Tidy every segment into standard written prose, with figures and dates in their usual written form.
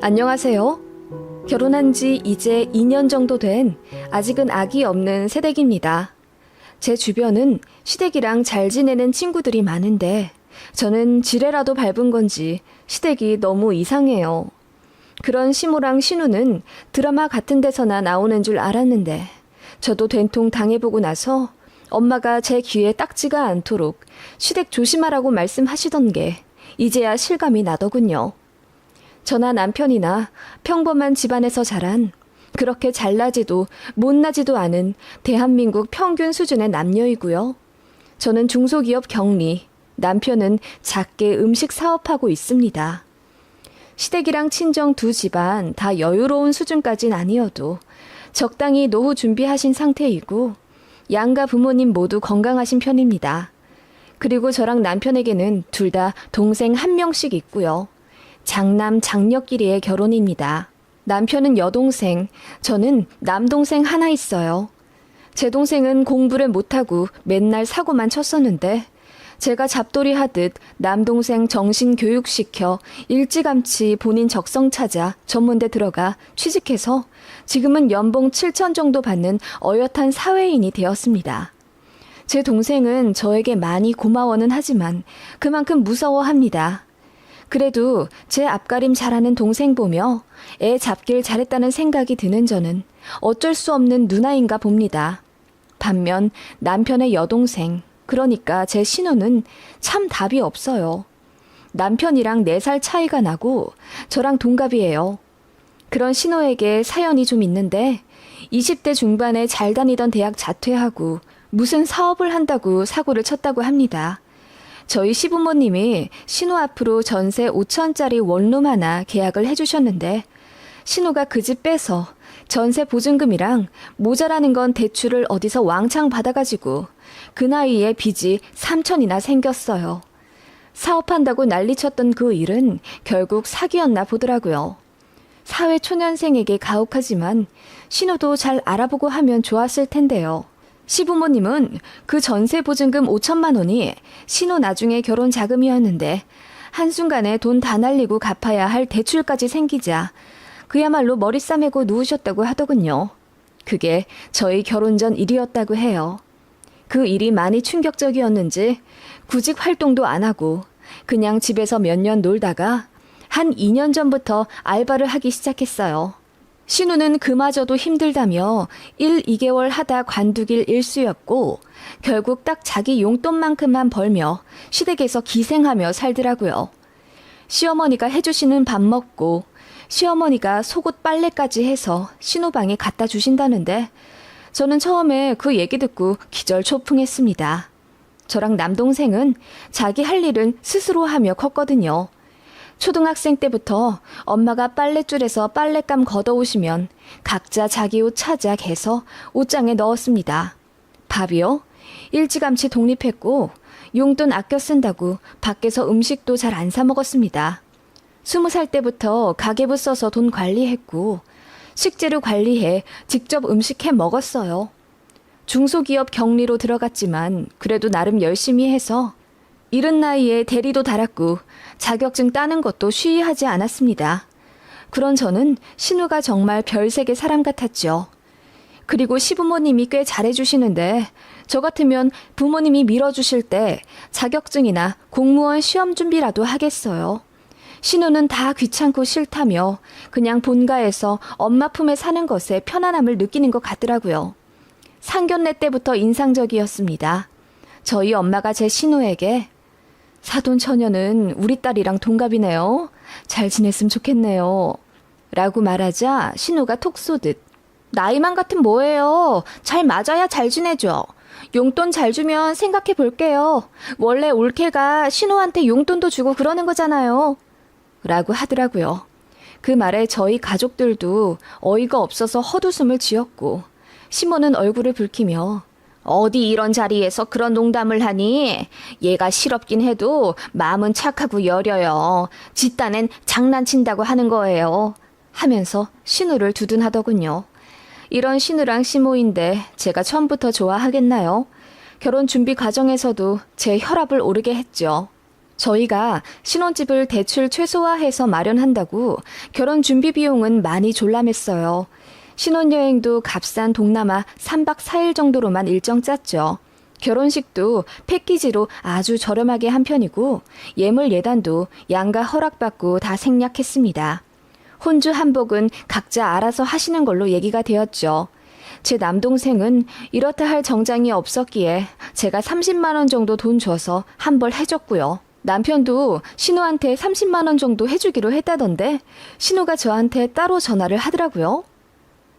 안녕하세요. 결혼한 지 이제 2년 정도 된 아직은 아기 없는 새댁입니다. 제 주변은 시댁이랑 잘 지내는 친구들이 많은데 저는 지뢰라도 밟은 건지 시댁이 너무 이상해요. 그런 시모랑 신우는 드라마 같은 데서나 나오는 줄 알았는데 저도 된통 당해보고 나서 엄마가 제 귀에 딱지가 않도록 시댁 조심하라고 말씀하시던 게 이제야 실감이 나더군요. 저나 남편이나 평범한 집안에서 자란 그렇게 잘나지도 못나지도 않은 대한민국 평균 수준의 남녀이고요. 저는 중소기업 경리, 남편은 작게 음식 사업하고 있습니다. 시댁이랑 친정 두 집안 다 여유로운 수준까진 아니어도 적당히 노후 준비하신 상태이고 양가 부모님 모두 건강하신 편입니다. 그리고 저랑 남편에게는 둘 다 동생 한 명씩 있고요. 장남 장녀끼리의 결혼입니다. 남편은 여동생, 저는 남동생 하나 있어요. 제 동생은 공부를 못하고 맨날 사고만 쳤었는데 제가 잡돌이 하듯 남동생 정신교육시켜 일찌감치 본인 적성 찾아 전문대 들어가 취직해서 지금은 연봉 7천 정도 받는 어엿한 사회인이 되었습니다. 제 동생은 저에게 많이 고마워는 하지만 그만큼 무서워합니다. 그래도 제 앞가림 잘하는 동생 보며 애 잡길 잘했다는 생각이 드는 저는 어쩔 수 없는 누나인가 봅니다. 반면 남편의 여동생, 그러니까 제 신우는 참 답이 없어요. 남편이랑 4살 차이가 나고 저랑 동갑이에요. 그런 신우에게 사연이 좀 있는데 20대 중반에 잘 다니던 대학 자퇴하고 무슨 사업을 한다고 사고를 쳤다고 합니다. 저희 시부모님이 신우 앞으로 전세 5천짜리 원룸 하나 계약을 해주셨는데 신우가 그 집 빼서 전세 보증금이랑 모자라는 건 대출을 어디서 왕창 받아가지고 그 나이에 빚이 3천이나 생겼어요. 사업한다고 난리쳤던 그 일은 결국 사기였나 보더라고요. 사회 초년생에게 가혹하지만 신우도 잘 알아보고 하면 좋았을 텐데요. 시부모님은 그 전세 보증금 5천만 원이 신우 나중에 결혼 자금이었는데 한순간에 돈 다 날리고 갚아야 할 대출까지 생기자 그야말로 머리 싸매고 누우셨다고 하더군요. 그게 저희 결혼 전 일이었다고 해요. 그 일이 많이 충격적이었는지 구직 활동도 안 하고 그냥 집에서 몇 년 놀다가 한 2년 전부터 알바를 하기 시작했어요. 신우는 그마저도 힘들다며 1, 2개월 하다 관두길 일쑤였고 결국 딱 자기 용돈만큼만 벌며 시댁에서 기생하며 살더라고요. 시어머니가 해주시는 밥 먹고 시어머니가 속옷 빨래까지 해서 신우 방에 갖다 주신다는데 저는 처음에 그 얘기 듣고 기절초풍했습니다. 저랑 남동생은 자기 할 일은 스스로 하며 컸거든요. 초등학생 때부터 엄마가 빨랫줄에서 빨랫감 걷어오시면 각자 자기 옷 찾아 개서 옷장에 넣었습니다. 밥이요? 일찌감치 독립했고 용돈 아껴 쓴다고 밖에서 음식도 잘 안 사 먹었습니다. 20살 때부터 가계부 써서 돈 관리했고 식재료 관리해 직접 음식 해 먹었어요. 중소기업 경리로 들어갔지만 그래도 나름 열심히 해서 이른 나이에 대리도 달았고 자격증 따는 것도 쉬이하지 않았습니다. 그런 저는 신우가 정말 별세계 사람 같았죠. 그리고 시부모님이 꽤 잘해주시는데 저 같으면 부모님이 밀어주실 때 자격증이나 공무원 시험 준비라도 하겠어요. 신우는 다 귀찮고 싫다며 그냥 본가에서 엄마 품에 사는 것에 편안함을 느끼는 것 같더라고요. 상견례 때부터 인상적이었습니다. 저희 엄마가 제 신우에게 사돈 처녀는 우리 딸이랑 동갑이네요. 잘 지냈으면 좋겠네요. 라고 말하자 신우가 톡 쏘듯 나이만 같으면 뭐예요. 잘 맞아야 잘 지내죠. 용돈 잘 주면 생각해 볼게요. 원래 올케가 신우한테 용돈도 주고 그러는 거잖아요. 라고 하더라고요. 그 말에 저희 가족들도 어이가 없어서 헛웃음을 지었고 시모는 얼굴을 붉히며 어디 이런 자리에서 그런 농담을 하니? 얘가 실없긴 해도 마음은 착하고 여려요. 지 딴엔 장난친다고 하는 거예요. 하면서 신우를 두둔하더군요. 이런 신우랑 시모인데 제가 처음부터 좋아하겠나요? 결혼 준비 과정에서도 제 혈압을 오르게 했죠. 저희가 신혼집을 대출 최소화해서 마련한다고 결혼 준비 비용은 많이 졸라맸어요. 신혼여행도 값싼 동남아 3박 4일 정도로만 일정 짰죠. 결혼식도 패키지로 아주 저렴하게 한 편이고 예물 예단도 양가 허락받고 다 생략했습니다. 혼주 한복은 각자 알아서 하시는 걸로 얘기가 되었죠. 제 남동생은 이렇다 할 정장이 없었기에 제가 30만 원 정도 돈 줘서 한 벌 해줬고요. 남편도 신우한테 30만 원 정도 해주기로 했다던데 신우가 저한테 따로 전화를 하더라고요.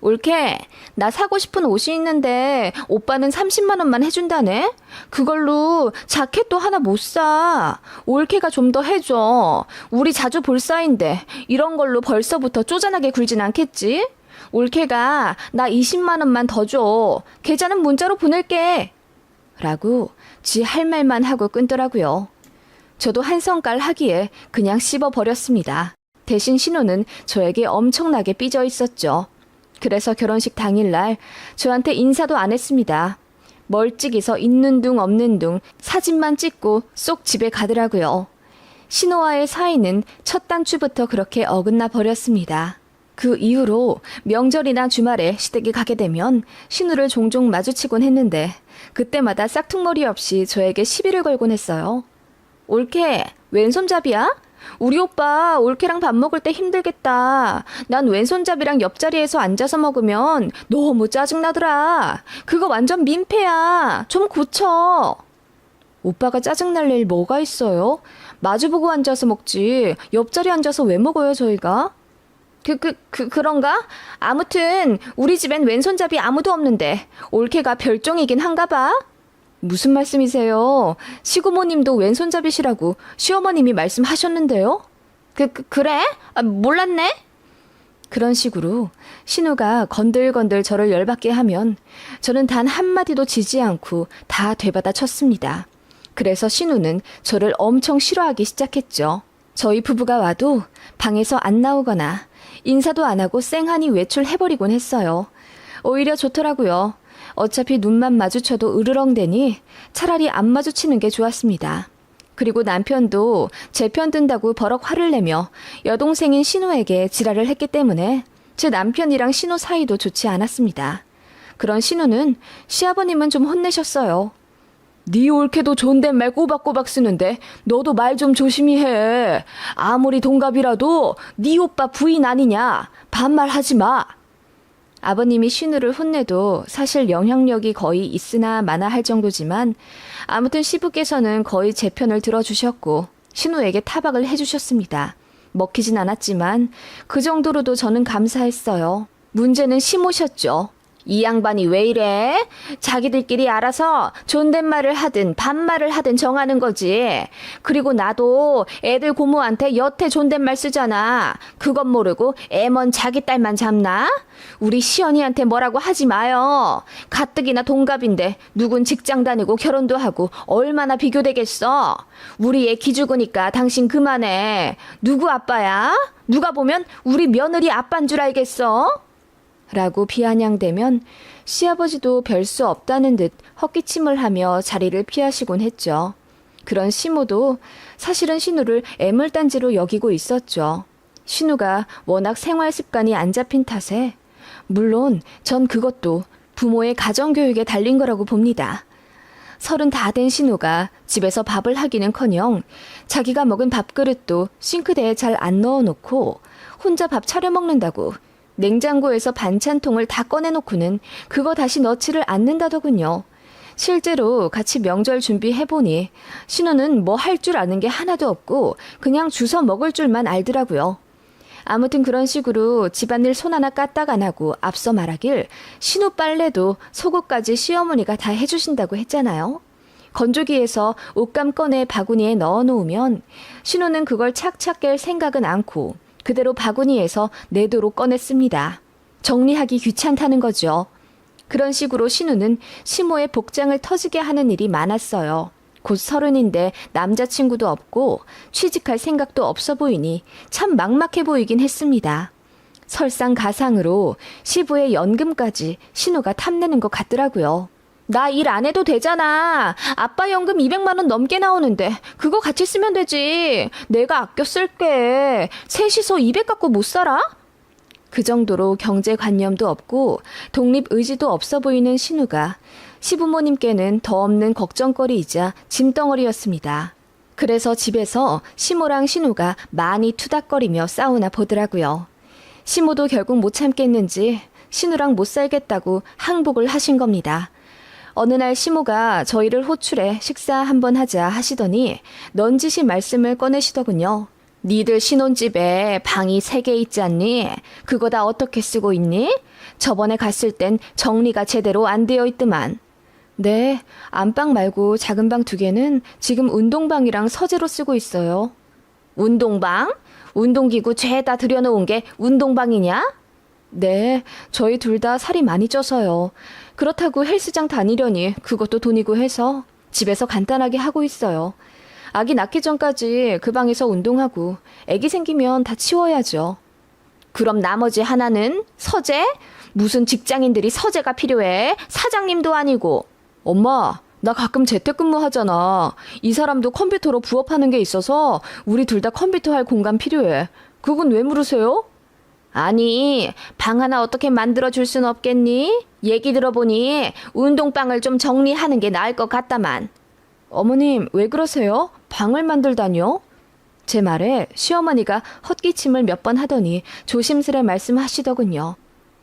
올케, 나 사고 싶은 옷이 있는데 오빠는 30만 원만 해준다네? 그걸로 자켓도 하나 못 사. 올케가 좀 더 해줘. 우리 자주 볼 사이인데 이런 걸로 벌써부터 쪼잔하게 굴진 않겠지? 올케가 나 20만 원만 더 줘. 계좌는 문자로 보낼게. 라고 지 할 말만 하고 끊더라고요. 저도 한성깔 하기에 그냥 씹어버렸습니다. 대신 신우는 저에게 엄청나게 삐져 있었죠. 그래서 결혼식 당일날 저한테 인사도 안 했습니다. 멀찍이서 있는 둥 없는 둥 사진만 찍고 쏙 집에 가더라고요. 신우와의 사이는 첫 단추부터 그렇게 어긋나 버렸습니다. 그 이후로 명절이나 주말에 시댁에 가게 되면 신우를 종종 마주치곤 했는데 그때마다 싹퉁머리 없이 저에게 시비를 걸곤 했어요. 올케, 왼손잡이야? 우리 오빠 올케랑 밥 먹을 때 힘들겠다. 난 왼손잡이랑 옆자리에서 앉아서 먹으면 너무 짜증나더라. 그거 완전 민폐야. 좀 고쳐. 오빠가 짜증날 일 뭐가 있어요? 마주보고 앉아서 먹지. 옆자리 앉아서 왜 먹어요, 저희가? 그런가? 아무튼 우리 집엔 왼손잡이 아무도 없는데 올케가 별종이긴 한가 봐. 무슨 말씀이세요? 시고모님도 왼손잡이시라고 시어머님이 말씀하셨는데요? 그래? 몰랐네? 그런 식으로 신우가 건들건들 저를 열받게 하면 저는 단 한마디도 지지 않고 다 되받아 쳤습니다. 그래서 신우는 저를 엄청 싫어하기 시작했죠. 저희 부부가 와도 방에서 안 나오거나 인사도 안 하고 쌩하니 외출해버리곤 했어요. 오히려 좋더라고요. 어차피 눈만 마주쳐도 으르렁대니 차라리 안 마주치는 게 좋았습니다. 그리고 남편도 제 편 든다고 버럭 화를 내며 여동생인 신우에게 지랄을 했기 때문에 제 남편이랑 신우 사이도 좋지 않았습니다. 그런 신우는 시아버님은 좀 혼내셨어요. 네 올케도 존댓말 꼬박꼬박 쓰는데 너도 말 좀 조심히 해. 아무리 동갑이라도 네 오빠 부인 아니냐. 반말하지 마. 아버님이 신우를 혼내도 사실 영향력이 거의 있으나 마나 할 정도지만 아무튼 시부께서는 거의 제 편을 들어주셨고 신우에게 타박을 해주셨습니다. 먹히진 않았지만 그 정도로도 저는 감사했어요. 문제는 시모셨죠. 이 양반이 왜 이래? 자기들끼리 알아서 존댓말을 하든 반말을 하든 정하는 거지. 그리고 나도 애들 고모한테 여태 존댓말 쓰잖아. 그건 모르고 애먼 자기 딸만 잡나? 우리 시연이한테 뭐라고 하지 마요. 가뜩이나 동갑인데 누군 직장 다니고 결혼도 하고 얼마나 비교되겠어. 우리 애 기죽으니까 당신 그만해. 누구 아빠야? 누가 보면 우리 며느리 아빠인 줄 알겠어? 라고 비아냥대면 시아버지도 별 수 없다는 듯 헛기침을 하며 자리를 피하시곤 했죠. 그런 시모도 사실은 신우를 애물단지로 여기고 있었죠. 신우가 워낙 생활 습관이 안 잡힌 탓에 물론 전 그것도 부모의 가정교육에 달린 거라고 봅니다. 30 다 된 신우가 집에서 밥을 하기는커녕 자기가 먹은 밥그릇도 싱크대에 잘 안 넣어놓고 혼자 밥 차려 먹는다고 냉장고에서 반찬통을 다 꺼내놓고는 그거 다시 넣지를 않는다더군요. 실제로 같이 명절 준비해보니 신우는 뭐 할 줄 아는 게 하나도 없고 그냥 주워 먹을 줄만 알더라고요. 아무튼 그런 식으로 집안일 손 하나 까딱 안 하고 앞서 말하길 신우 빨래도 속옷까지 시어머니가 다 해주신다고 했잖아요. 건조기에서 옷감 꺼내 바구니에 넣어놓으면 신우는 그걸 착착 깰 생각은 않고 그대로 바구니에서 내도록 꺼냈습니다. 정리하기 귀찮다는 거죠. 그런 식으로 신우는 시모의 복장을 터지게 하는 일이 많았어요. 곧 30인데 남자친구도 없고 취직할 생각도 없어 보이니 참 막막해 보이긴 했습니다. 설상가상으로 시부의 연금까지 신우가 탐내는 것 같더라고요. 나 일 안 해도 되잖아. 아빠 연금 200만 원 넘게 나오는데 그거 같이 쓰면 되지. 내가 아껴 쓸게. 셋이서 200 갖고 못 살아? 그 정도로 경제관념도 없고 독립의지도 없어 보이는 신우가 시부모님께는 더 없는 걱정거리이자 짐덩어리였습니다. 그래서 집에서 시모랑 신우가 많이 투닥거리며 싸우나 보더라고요. 시모도 결국 못 참겠는지 신우랑 못 살겠다고 항복을 하신 겁니다. 어느 날 시모가 저희를 호출해 식사 한번 하자 하시더니 넌지시 말씀을 꺼내시더군요. 니들 신혼집에 방이 3개 있지 않니? 그거 다 어떻게 쓰고 있니? 저번에 갔을 땐 정리가 제대로 안 되어 있더만. 네, 안방 말고 작은 방 2개는 지금 운동방이랑 서재로 쓰고 있어요. 운동방? 운동기구 죄다 들여놓은 게 운동방이냐? 네, 저희 둘 다 살이 많이 쪄서요. 그렇다고 헬스장 다니려니 그것도 돈이고 해서 집에서 간단하게 하고 있어요. 아기 낳기 전까지 그 방에서 운동하고 아기 생기면 다 치워야죠. 그럼 나머지 하나는 서재? 무슨 직장인들이 서재가 필요해? 사장님도 아니고. 엄마, 나 가끔 재택근무 하잖아. 이 사람도 컴퓨터로 부업하는 게 있어서 우리 둘 다 컴퓨터 할 공간 필요해. 그건 왜 물으세요? 아니, 방 하나 어떻게 만들어줄 순 없겠니? 얘기 들어보니 운동방을 좀 정리하는 게 나을 것 같다만. 어머님, 왜 그러세요? 방을 만들다뇨? 제 말에 시어머니가 헛기침을 몇 번 하더니 조심스레 말씀하시더군요.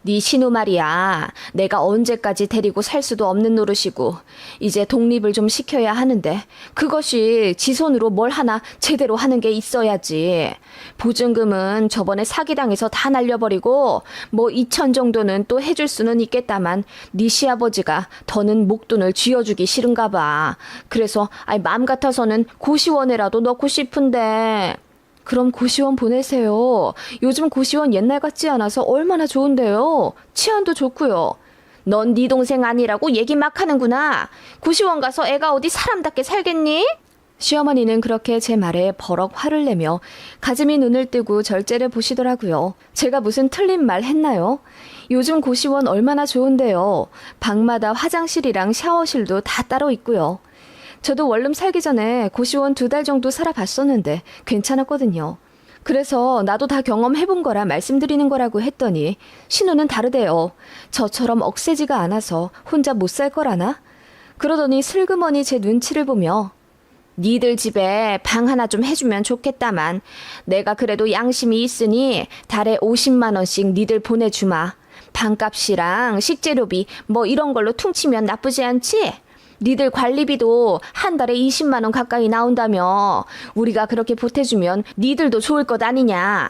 네 신우 말이야. 내가 언제까지 데리고 살 수도 없는 노릇이고 이제 독립을 좀 시켜야 하는데 그것이 지 손으로 뭘 하나 제대로 하는 게 있어야지. 보증금은 저번에 사기당해서 다 날려버리고 뭐 2천 정도는 또 해줄 수는 있겠다만 네 시아버지가 더는 목돈을 쥐어주기 싫은가 봐. 그래서 마음 같아서는 고시원에라도 넣고 싶은데. 그럼 고시원 보내세요. 요즘 고시원 옛날 같지 않아서 얼마나 좋은데요. 치안도 좋고요. 넌 네 동생 아니라고 얘기 막 하는구나. 고시원 가서 애가 어디 사람답게 살겠니? 시어머니는 그렇게 제 말에 버럭 화를 내며 가슴이 눈을 뜨고 절제를 보시더라고요. 제가 무슨 틀린 말 했나요? 요즘 고시원 얼마나 좋은데요. 방마다 화장실이랑 샤워실도 다 따로 있고요. 저도 원룸 살기 전에 고시원 2달 정도 살아봤었는데 괜찮았거든요. 그래서 나도 다 경험해본 거라 말씀드리는 거라고 했더니 신우는 다르대요. 저처럼 억세지가 않아서 혼자 못 살 거라나? 그러더니 슬그머니 제 눈치를 보며 니들 집에 방 하나 좀 해주면 좋겠다만 내가 그래도 양심이 있으니 달에 50만 원씩 니들 보내주마. 방값이랑 식재료비 뭐 이런 걸로 퉁치면 나쁘지 않지? 니들 관리비도 한 달에 20만 원 가까이 나온다며. 우리가 그렇게 보태주면 니들도 좋을 것 아니냐.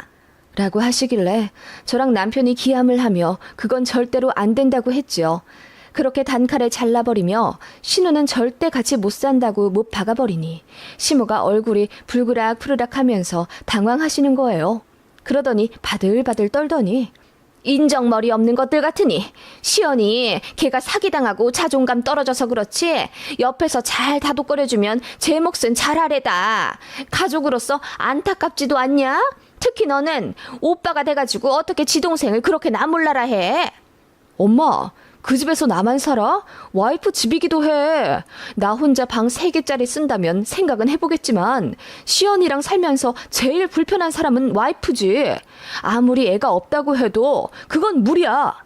라고 하시길래 저랑 남편이 기함을 하며 그건 절대로 안 된다고 했죠. 그렇게 단칼에 잘라버리며 신우는 절대 같이 못 산다고 못 박아버리니 시모가 얼굴이 불그락 푸르락 하면서 당황하시는 거예요. 그러더니 바들바들 떨더니 인정머리 없는 것들 같으니 시연이 걔가 사기당하고 자존감 떨어져서 그렇지 옆에서 잘 다독거려주면 제 몫은 잘하래다. 가족으로서 안타깝지도 않냐? 특히 너는 오빠가 돼가지고 어떻게 지 동생을 그렇게 나몰라라 해. 엄마, 그 집에서 나만 살아? 와이프 집이기도 해. 나 혼자 방 3개짜리 쓴다면 생각은 해보겠지만 시연이랑 살면서 제일 불편한 사람은 와이프지. 아무리 애가 없다고 해도 그건 무리야.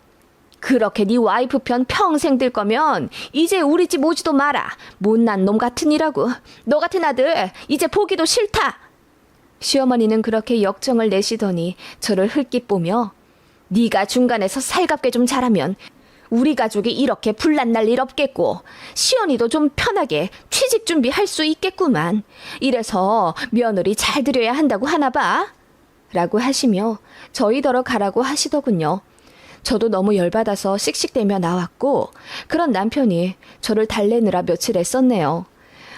그렇게 네 와이프 편 평생 들 거면 이제 우리 집 오지도 마라. 못난 놈 같으니라고. 너 같은 아들 이제 보기도 싫다. 시어머니는 그렇게 역정을 내시더니 저를 흘낏 보며 네가 중간에서 살갑게 좀 자라면 우리 가족이 이렇게 분란날 일 없겠고 시연이도 좀 편하게 취직 준비할 수 있겠구만. 이래서 며느리 잘 들여야 한다고 하나 봐. 라고 하시며 저희더러 가라고 하시더군요. 저도 너무 열받아서 씩씩대며 나왔고 그런 남편이 저를 달래느라 며칠 애썼네요.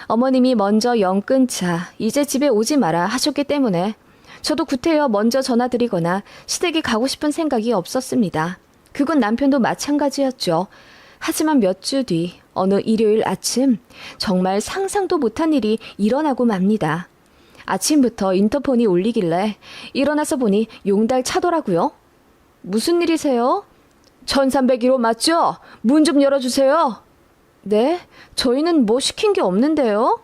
어머님이 먼저 영 끊자 이제 집에 오지 마라 하셨기 때문에 저도 구태여 먼저 전화드리거나 시댁에 가고 싶은 생각이 없었습니다. 그건 남편도 마찬가지였죠. 하지만 몇 주 뒤 어느 일요일 아침 정말 상상도 못한 일이 일어나고 맙니다. 아침부터 인터폰이 울리길래 일어나서 보니 용달 차더라고요. 무슨 일이세요? 1301호 맞죠? 문 좀 열어주세요. 네? 저희는 뭐 시킨 게 없는데요?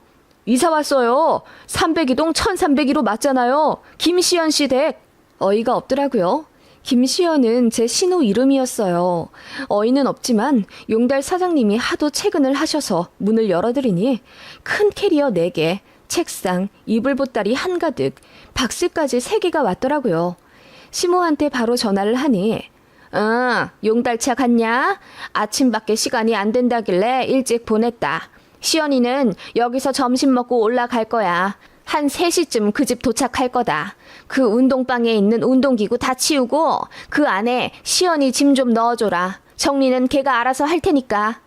이사 왔어요. 302동 1302로 맞잖아요. 김시연 씨 댁. 어이가 없더라고요. 김시연은 제 신호 이름이었어요. 어이는 없지만 용달 사장님이 하도 퇴근을 하셔서 문을 열어드리니 큰 캐리어 4개, 책상, 이불 보따리 한가득, 박스까지 3개가 왔더라고요. 시모한테 바로 전화를 하니 용달차 갔냐? 아침밖에 시간이 안 된다길래 일찍 보냈다. 시연이는 여기서 점심 먹고 올라갈 거야. 한 3시쯤 그 집 도착할 거다. 그 운동방에 있는 운동기구 다 치우고 그 안에 시연이 짐 좀 넣어줘라. 정리는 걔가 알아서 할 테니까.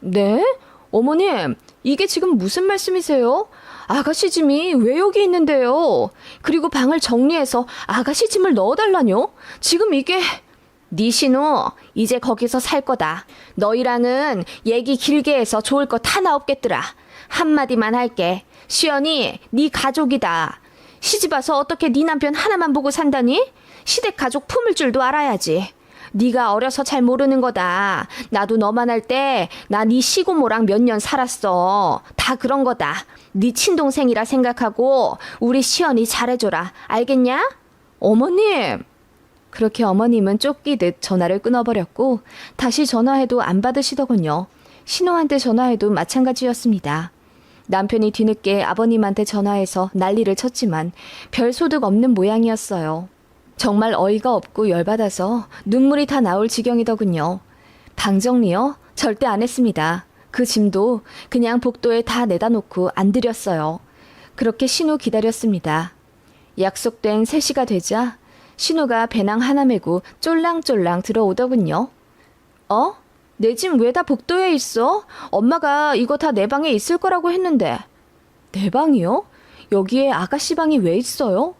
네? 어머님, 이게 지금 무슨 말씀이세요? 아가씨 짐이 왜 여기 있는데요? 그리고 방을 정리해서 아가씨 짐을 넣어달라뇨? 지금 이게... 네 신우, 이제 거기서 살 거다. 너희랑은 얘기 길게 해서 좋을 거 다 나없겠더라. 한마디만 할게. 시연이 네 가족이다. 시집와서 어떻게 네 남편 하나만 보고 산다니? 시댁 가족 품을 줄도 알아야지. 네가 어려서 잘 모르는 거다. 나도 너만 할 때 나 네 시고모랑 몇 년 살았어. 다 그런 거다. 네 친동생이라 생각하고 우리 시연이 잘해줘라. 알겠냐? 어머님! 그렇게 어머님은 쫓기듯 전화를 끊어버렸고 다시 전화해도 안 받으시더군요. 신호한테 전화해도 마찬가지였습니다. 남편이 뒤늦게 아버님한테 전화해서 난리를 쳤지만 별 소득 없는 모양이었어요. 정말 어이가 없고 열받아서 눈물이 다 나올 지경이더군요. 방 정리요? 절대 안 했습니다. 그 짐도 그냥 복도에 다 내다 놓고 안 드렸어요. 그렇게 신호 기다렸습니다. 약속된 3시가 되자 신우가 배낭 하나 메고 쫄랑쫄랑 들어오더군요. 내 짐 왜 다 복도에 있어? 엄마가 이거 다 내 방에 있을 거라고 했는데. 내 방이요? 여기에 아가씨 방이 왜 있어요?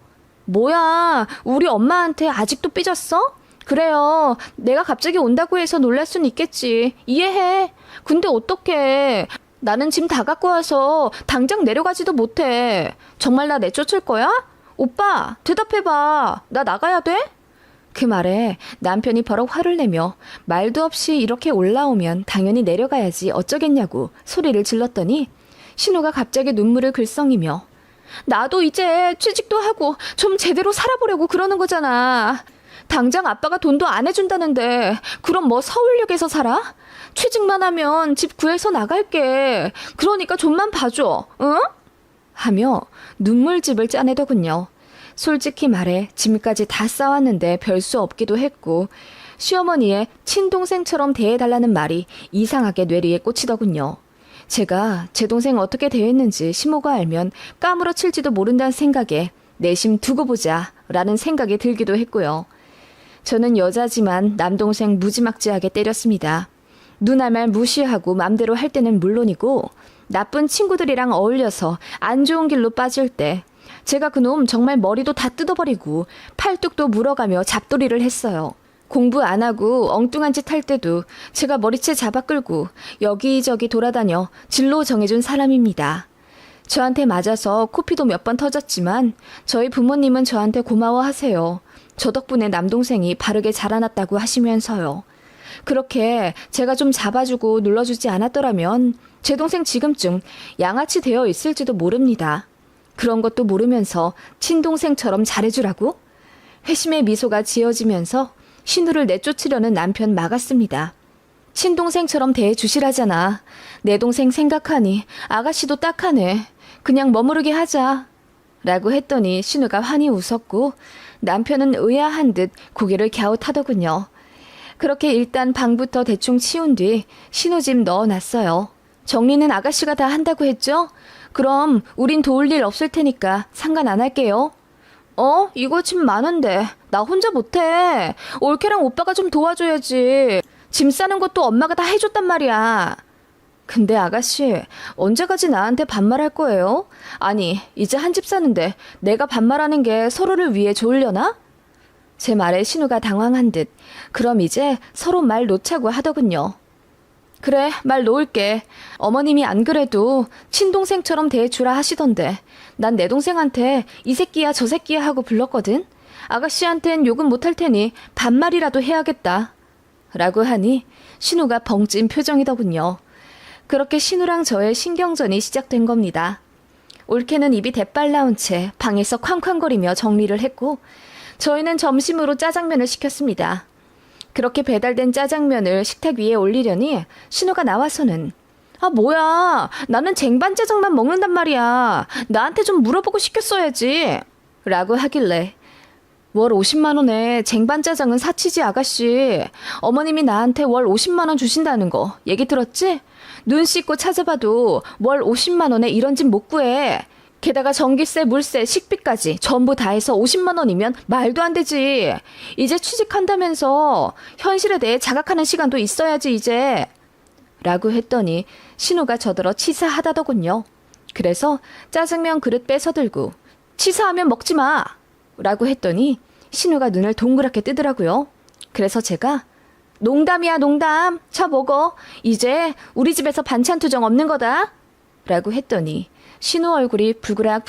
뭐야, 우리 엄마한테 아직도 삐졌어? 그래요, 내가 갑자기 온다고 해서 놀랄 순 있겠지. 이해해. 근데 어떡해. 나는 짐 다 갖고 와서 당장 내려가지도 못해. 정말 나 내쫓을 거야? 오빠, 대답해봐. 나 나가야 돼? 그 말에 남편이 버럭 화를 내며 말도 없이 이렇게 올라오면 당연히 내려가야지 어쩌겠냐고 소리를 질렀더니 신우가 갑자기 눈물을 글썽이며 나도 이제 취직도 하고 좀 제대로 살아보려고 그러는 거잖아. 당장 아빠가 돈도 안 해준다는데 그럼 뭐 서울역에서 살아? 취직만 하면 집 구해서 나갈게. 그러니까 좀만 봐줘. 응? 하며 눈물집을 짜내더군요. 솔직히 말해 짐까지 다 싸왔는데 별 수 없기도 했고 시어머니의 친동생처럼 대해달라는 말이 이상하게 뇌리에 꽂히더군요. 제가 제 동생 어떻게 대했는지 시모가 알면 까무러칠지도 모른다는 생각에 내심 두고 보자 라는 생각이 들기도 했고요. 저는 여자지만 남동생 무지막지하게 때렸습니다. 누나 말 무시하고 맘대로 할 때는 물론이고 나쁜 친구들이랑 어울려서 안 좋은 길로 빠질 때 제가 그놈 정말 머리도 다 뜯어버리고 팔뚝도 물어가며 잡돌이를 했어요. 공부 안 하고 엉뚱한 짓 할 때도 제가 머리채 잡아 끌고 여기저기 돌아다녀 진로 정해준 사람입니다. 저한테 맞아서 코피도 몇 번 터졌지만 저희 부모님은 저한테 고마워하세요. 저 덕분에 남동생이 바르게 자라났다고 하시면서요. 그렇게 제가 좀 잡아주고 눌러주지 않았더라면 제 동생 지금쯤 양아치 되어 있을지도 모릅니다. 그런 것도 모르면서 친동생처럼 잘해주라고? 회심의 미소가 지어지면서 신우를 내쫓으려는 남편 막았습니다. 친동생처럼 대해주시라잖아. 내 동생 생각하니 아가씨도 딱하네. 그냥 머무르게 하자. 라고 했더니 신우가 환히 웃었고 남편은 의아한 듯 고개를 갸웃하더군요. 그렇게 일단 방부터 대충 치운 뒤 신우집 넣어놨어요. 정리는 아가씨가 다 한다고 했죠? 그럼 우린 도울 일 없을 테니까 상관 안 할게요. 이거 짐 많은데 나 혼자 못해. 올케랑 오빠가 좀 도와줘야지. 짐 싸는 것도 엄마가 다 해줬단 말이야. 근데 아가씨 언제까지 나한테 반말할 거예요? 아니 이제 한 집 사는데 내가 반말하는 게 서로를 위해 좋으려나? 제 말에 신우가 당황한 듯 그럼 이제 서로 말 놓자고 하더군요. 그래, 말 놓을게. 어머님이 안 그래도 친동생처럼 대해주라 하시던데 난 내 동생한테 이 새끼야 저 새끼야 하고 불렀거든. 아가씨한텐 욕은 못할 테니 반말이라도 해야겠다. 라고 하니 신우가 벙찐 표정이더군요. 그렇게 신우랑 저의 신경전이 시작된 겁니다. 올케는 입이 대빨 나온 채 방에서 쾅쾅거리며 정리를 했고 저희는 점심으로 짜장면을 시켰습니다. 그렇게 배달된 짜장면을 식탁 위에 올리려니 신우가 나와서는 아 뭐야 나는 쟁반짜장만 먹는단 말이야. 나한테 좀 물어보고 시켰어야지 라고 하길래 월 50만 원에 쟁반짜장은 사치지 아가씨. 어머님이 나한테 월 50만 원 주신다는 거 얘기 들었지? 눈 씻고 찾아봐도 월 50만 원에 이런 집 못 구해. 게다가 전기세, 물세, 식비까지 전부 다 해서 50만 원이면 말도 안 되지. 이제 취직한다면서 현실에 대해 자각하는 시간도 있어야지 이제. 라고 했더니 신우가 저더러 치사하다더군요. 그래서 짜장면 그릇 뺏어들고 치사하면 먹지 마. 라고 했더니 신우가 눈을 동그랗게 뜨더라고요. 그래서 제가 농담이야 농담. 자 먹어. 이제 우리 집에서 반찬 투정 없는 거다. 라고 했더니 신우 얼굴이 불그락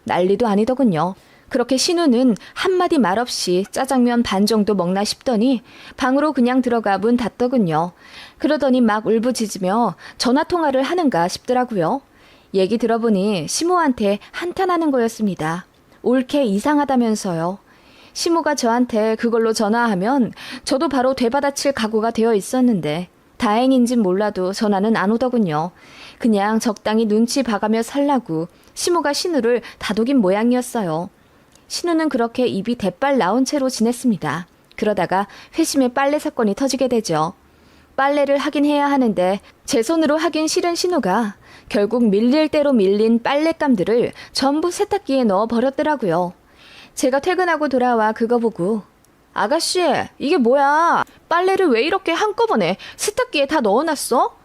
난리도 아니더군요. 그렇게 신우는 한마디 말 없이 짜장면 반 정도 먹나 싶더니 방으로 그냥 들어가 문 닫더군요. 그러더니 막 울부짖으며 전화통화를 하는가 싶더라고요. 얘기 들어보니 시모한테 한탄하는 거였습니다. 올케 이상하다면서요. 시모가 저한테 그걸로 전화하면 저도 바로 되받아칠 각오가 되어 있었는데 다행인진 몰라도 전화는 안 오더군요. 그냥 적당히 눈치 봐가며 살라고 시모가 신우를 다독인 모양이었어요. 신우는 그렇게 입이 대빨 나온 채로 지냈습니다. 그러다가 회심의 빨래 사건이 터지게 되죠. 빨래를 하긴 해야 하는데 제 손으로 하긴 싫은 신우가 결국 밀릴 대로 밀린 빨랫감들을 전부 세탁기에 넣어 버렸더라고요. 제가 퇴근하고 돌아와 그거 보고 아가씨 이게 뭐야? 빨래를 왜 이렇게 한꺼번에 세탁기에 다 넣어놨어?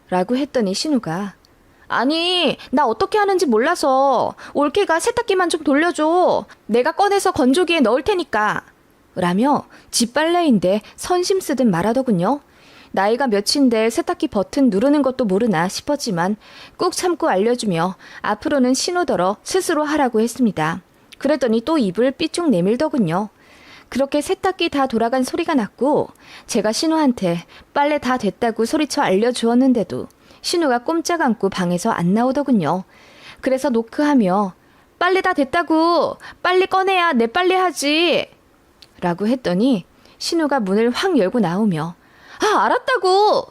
라고 했더니 신우가 아니 나 어떻게 하는지 몰라서 올케가 세탁기만 좀 돌려줘. 내가 꺼내서 건조기에 넣을 테니까. 라며 집 빨래인데 선심 쓰듯 말하더군요. 나이가 몇인데 세탁기 버튼 누르는 것도 모르나 싶었지만 꾹 참고 알려주며 앞으로는 신우더러 스스로 하라고 했습니다. 그랬더니 또 입을 삐쭉 내밀더군요. 그렇게 세탁기 다 돌아간 소리가 났고 제가 신우한테 빨래 다 됐다고 소리쳐 알려주었는데도 신우가 꼼짝 않고 방에서 안 나오더군요. 그래서 노크하며 빨래 다 됐다고 빨리 꺼내야 내 빨래 하지 라고 했더니 신우가 문을 확 열고 나오며 아 알았다고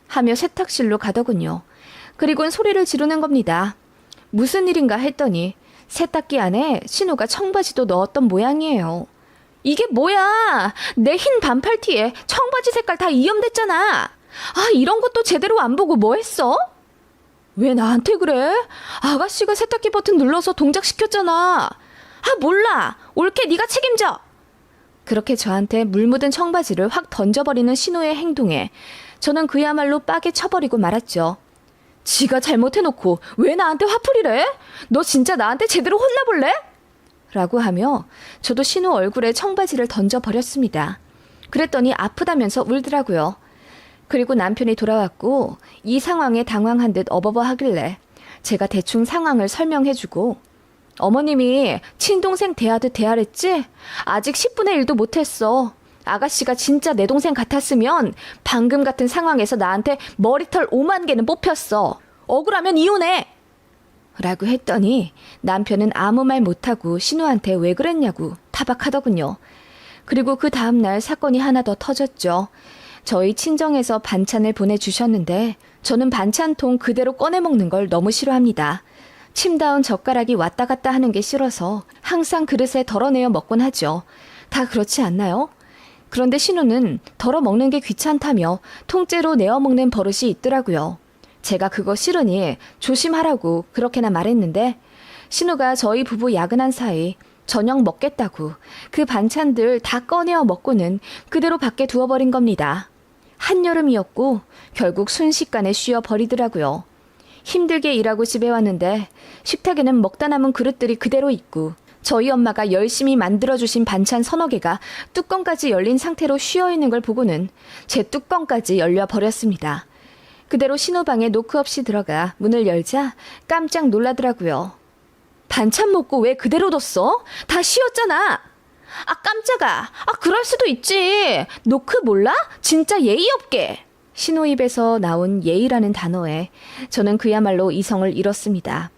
하며 세탁실로 가더군요. 그리고는 소리를 지르는 겁니다. 무슨 일인가 했더니 세탁기 안에 신우가 청바지도 넣었던 모양이에요. 이게 뭐야? 내 흰 반팔티에 청바지 색깔 다 이염됐잖아. 아 이런 것도 제대로 안 보고 뭐 했어? 왜 나한테 그래? 아가씨가 세탁기 버튼 눌러서 동작시켰잖아. 아 몰라. 올케 네가 책임져. 그렇게 저한테 물 묻은 청바지를 확 던져버리는 신우의 행동에 저는 그야말로 빡에 쳐버리고 말았죠. 지가 잘못해놓고 왜 나한테 화풀이래? 너 진짜 나한테 제대로 혼나볼래? 라고 하며 저도 신우 얼굴에 청바지를 던져버렸습니다. 그랬더니 아프다면서 울더라고요. 그리고 남편이 돌아왔고 이 상황에 당황한 듯 어버버 하길래 제가 대충 상황을 설명해주고 어머님이 친동생 대하듯 대하랬지? 아직 10분의 1도 못했어. 아가씨가 진짜 내 동생 같았으면 방금 같은 상황에서 나한테 머리털 5만 개는 뽑혔어. 억울하면 이혼해. 라고 했더니 남편은 아무 말 못하고 신우한테 왜 그랬냐고 타박하더군요. 그리고 그 다음날 사건이 하나 더 터졌죠. 저희 친정에서 반찬을 보내주셨는데 저는 반찬통 그대로 꺼내 먹는 걸 너무 싫어합니다. 침 닿은 젓가락이 왔다 갔다 하는 게 싫어서 항상 그릇에 덜어내어 먹곤 하죠. 다 그렇지 않나요? 그런데 신우는 덜어 먹는 게 귀찮다며 통째로 내어 먹는 버릇이 있더라고요. 제가 그거 싫으니 조심하라고 그렇게나 말했는데 신우가 저희 부부 야근한 사이 저녁 먹겠다고 그 반찬들 다 꺼내어 먹고는 그대로 밖에 두어버린 겁니다. 한여름이었고 결국 순식간에 쉬어버리더라고요. 힘들게 일하고 집에 왔는데 식탁에는 먹다 남은 그릇들이 그대로 있고 저희 엄마가 열심히 만들어주신 반찬 서너 개가 뚜껑까지 열린 상태로 쉬어있는 걸 보고는 제 뚜껑까지 열려버렸습니다. 그대로 신호방에 노크 없이 들어가 문을 열자 깜짝 놀라더라고요. 반찬 먹고 왜 그대로 뒀어? 다 쉬었잖아. 아 깜짝아. 아 그럴 수도 있지. 노크 몰라? 진짜 예의 없게. 신호 입에서 나온 예의라는 단어에 저는 그야말로 이성을 잃었습니다.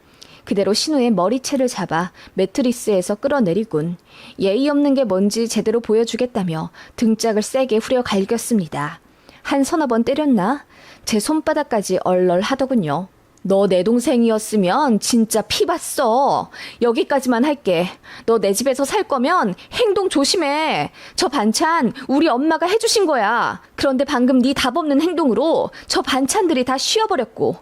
그대로 신우의 머리채를 잡아 매트리스에서 끌어내리곤 예의 없는 게 뭔지 제대로 보여주겠다며 등짝을 세게 후려 갈겼습니다. 한 서너 번 때렸나? 제 손바닥까지 얼얼하더군요. 너 내 동생이었으면 진짜 피 봤어. 여기까지만 할게. 너 내 집에서 살 거면 행동 조심해. 저 반찬 우리 엄마가 해주신 거야. 그런데 방금 네 답 없는 행동으로 저 반찬들이 다 쉬어버렸고,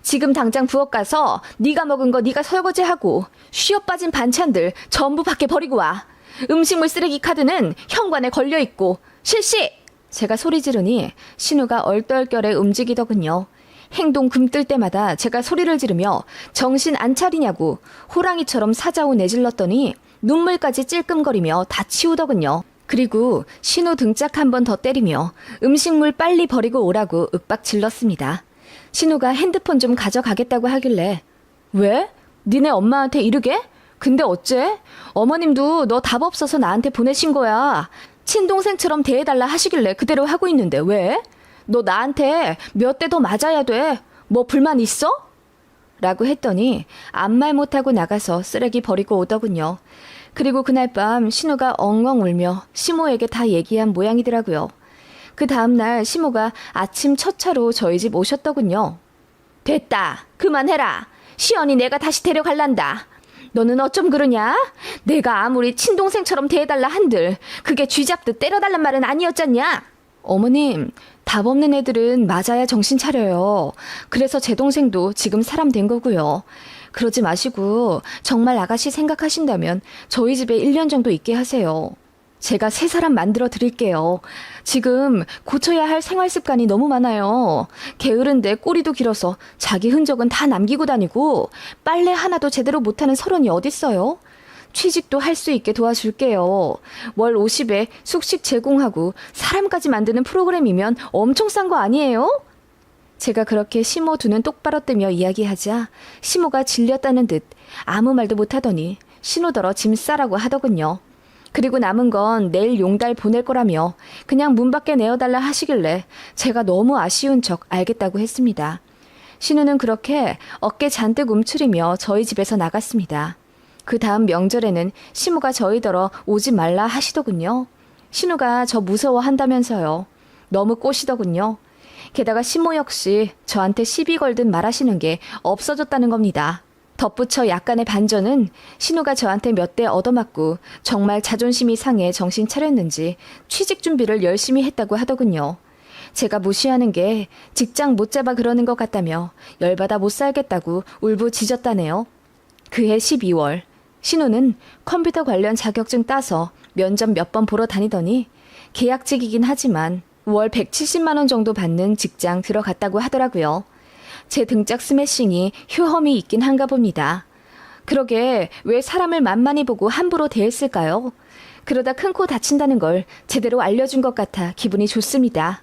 지금 당장 부엌 가서 네가 먹은 거 네가 설거지하고 쉬어 빠진 반찬들 전부 밖에 버리고 와. 음식물 쓰레기 카드는 현관에 걸려있고. 실시! 제가 소리 지르니 신우가 얼떨결에 움직이더군요. 행동 금뜰 때마다 제가 소리를 지르며 정신 안 차리냐고 호랑이처럼 사자우 내질렀더니 눈물까지 찔끔거리며 다 치우더군요. 그리고 신우 등짝 한 번 더 때리며 음식물 빨리 버리고 오라고 윽박 질렀습니다. 신우가 핸드폰 좀 가져가겠다고 하길래 왜? 니네 엄마한테 이르게? 근데 어째? 어머님도 너 답 없어서 나한테 보내신 거야. 친동생처럼 대해달라 하시길래 그대로 하고 있는데 왜? 너 나한테 몇 대 더 맞아야 돼. 뭐 불만 있어? 라고 했더니 아무 말 못하고 나가서 쓰레기 버리고 오더군요. 그리고 그날 밤 신우가 엉엉 울며 시모에게 다 얘기한 모양이더라고요. 그 다음날 시모가 아침 첫 차로 저희 집 오셨더군요. 됐다. 그만해라. 시연이 내가 다시 데려갈란다. 너는 어쩜 그러냐? 내가 아무리 친동생처럼 대해달라 한들 그게 쥐잡듯 때려달란 말은 아니었잖냐? 어머님, 답 없는 애들은 맞아야 정신 차려요. 그래서 제 동생도 지금 사람 된 거고요. 그러지 마시고 정말 아가씨 생각하신다면 저희 집에 1년 정도 있게 하세요. 제가 새 사람 만들어 드릴게요. 지금 고쳐야 할 생활 습관이 너무 많아요. 게으른데 꼬리도 길어서 자기 흔적은 다 남기고 다니고 빨래 하나도 제대로 못하는 서른이 어딨어요? 취직도 할 수 있게 도와줄게요. 월 50에 숙식 제공하고 사람까지 만드는 프로그램이면 엄청 싼 거 아니에요? 제가 그렇게 시모 두 눈 똑바로 뜨며 이야기하자 시모가 질렸다는 듯 아무 말도 못하더니 신호더러 짐 싸라고 하더군요. 그리고 남은 건 내일 용달 보낼 거라며 그냥 문 밖에 내어달라 하시길래 제가 너무 아쉬운 척 알겠다고 했습니다. 신우는 그렇게 어깨 잔뜩 움츠리며 저희 집에서 나갔습니다. 그 다음 명절에는 시모가 저희더러 오지 말라 하시더군요. 신우가 저 무서워한다면서요. 너무 꼬시더군요. 게다가 시모 역시 저한테 시비 걸듯 말하시는 게 없어졌다는 겁니다. 덧붙여 약간의 반전은 신우가 저한테 몇 대 얻어맞고 정말 자존심이 상해 정신 차렸는지 취직 준비를 열심히 했다고 하더군요. 제가 무시하는 게 직장 못 잡아 그러는 것 같다며 열받아 못 살겠다고 울부짖었다네요. 그해 12월 신우는 컴퓨터 관련 자격증 따서 면접 몇 번 보러 다니더니 계약직이긴 하지만 월 170만 원 정도 받는 직장 들어갔다고 하더라고요. 제 등짝 스매싱이 효험이 있긴 한가 봅니다. 그러게 왜 사람을 만만히 보고 함부로 대했을까요? 그러다 큰 코 다친다는 걸 제대로 알려준 것 같아 기분이 좋습니다.